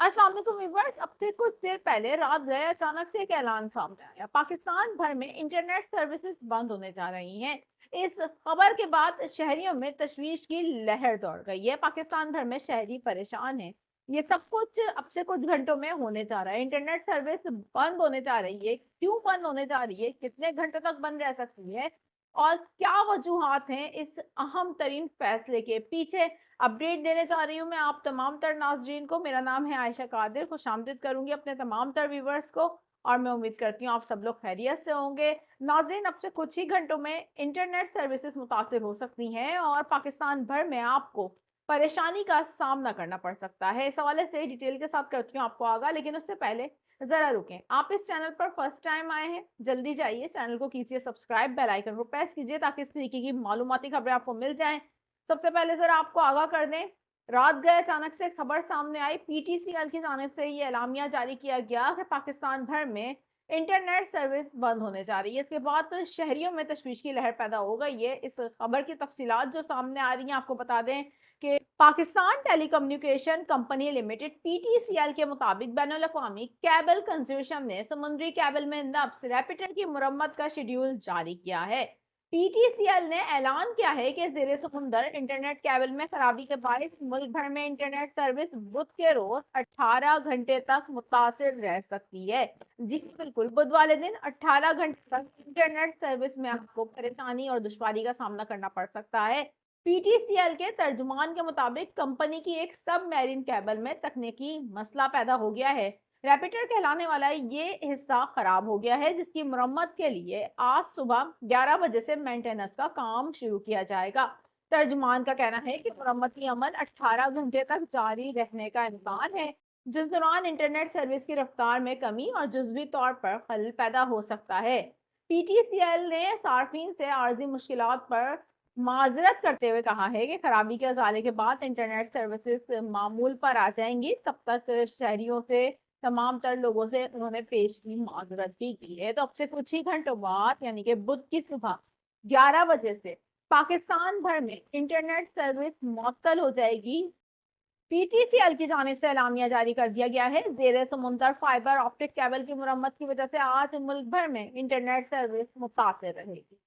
अस्सलाम वालेकुम व्यूअर्स। अब से कुछ देर पहले रात गए अचानक से एक ऐलान सामने आया। पाकिस्तान भर में इंटरनेट सर्विसेज बंद होने जा रही हैं। इस खबर के बाद शहरियों में तशवीश की लहर दौड़ गई है। पाकिस्तान भर में शहरी परेशान हैं। ये सब कुछ अब से कुछ घंटों में होने जा रहा है। इंटरनेट सर्विस बंद होने जा रही है। क्यों बंद होने जा रही है, कितने घंटे तक बंद रह सकती है और क्या वजूहात हैं इस अहम तरीन फैसले के पीछे, अपडेट देने जा रही हूँ मैं आप तमाम तर नाज़रीन को। मेरा नाम है आयशा कादिर। खुशामदीद करूँगी अपने तमाम तर व्यूवर्स को और मैं उम्मीद करती हूँ आप सब लोग खैरियत से होंगे। नाज़रीन, अब से कुछ ही घंटों में इंटरनेट सर्विसेज मुतासिर हो सकती हैं और पाकिस्तान भर में आपको परेशानी का सामना करना पड़ सकता है। इस हवाले से डिटेल के साथ करती हूँ आपको आगाह, लेकिन उससे पहले ज़रा रुकें। आप इस चैनल पर फर्स्ट टाइम आए हैं, जल्दी जाइए चैनल को कीजिए सब्सक्राइब, बेल आइकन को प्रेस कीजिए ताकि इस तरीके की मालूमाती खबरें आपको मिल जाएँ। सबसे पहले ज़रा आपको आगाह कर दें, रात गए अचानक से खबर सामने आई। पीटीसीएल की जानिब से ये एलामिया जारी किया गया कि पाकिस्तान भर में इंटरनेट सर्विस बंद होने जा रही है। इसके बाद तो शहरियों में तशवीश की लहर पैदा हो गई है। इस खबर की तफसीलात जो सामने आ रही हैं, आपको बता दें कि Pakistan telecommunication company limited PTCL के मुताबिक बैनुल अक़वामी केबल कंसोर्शियम ने समुद्री केबल में नब्स रेपिटर की मुरम्मत का शेड्यूल जारी किया है। पीटीसीएल ने ऐलान किया है कि ज़ेरे समुंदर इंटरनेट केबल में खराबी के बायस मुल्क भर में इंटरनेट सर्विस बुध के रोज 18 घंटे तक मुतासिर रह सकती है। जी बिल्कुल, बुध वाले दिन 18 घंटे तक इंटरनेट सर्विस में आपको परेशानी और दुश्वारी का सामना करना पड़ सकता है। पीटीसीएल के तर्जुमान के मुताबिक कंपनी की एक सब मैरीन केबल में तकनीकी मसला पैदा हो गया है। रेपिटर कहलाने वाला ये हिस्सा खराब हो गया है, जिसकी मरम्मत के लिए आज सुबह 11 बजे से मेंटेनेंस का काम शुरू किया जाएगा। तर्जुमान का कहना है कि मरम्मती अमल 18 घंटे तक जारी रहने का इम्कान है, जिस दौरान इंटरनेट सर्विस की रफ्तार में कमी और जुजवी तौर पर खलल पैदा हो सकता है। पीटीसीएल ने सार्फिन से आर्जी मुश्किलात पर माजरत करते हुए कहा है कि खराबी के अजाले के बाद इंटरनेट सर्विसेज मामूल पर आ जाएंगी। तब तक शहरियों से, तमाम तर लोगों से उन्होंने पेश की माजरत भी की है। तो अब से कुछ ही घंटों बाद यानी कि बुध की सुबह 11 बजे से पाकिस्तान भर में इंटरनेट सर्विस मुअत्तल हो जाएगी। पीटीसीएल की जानिब से एलामिया जारी कर दिया गया है। जेर समुंदर फाइबर ऑप्टिक केबल की मुरम्मत की वजह से आज मुल्क भर में इंटरनेट सर्विस मुतासिर रहेगी।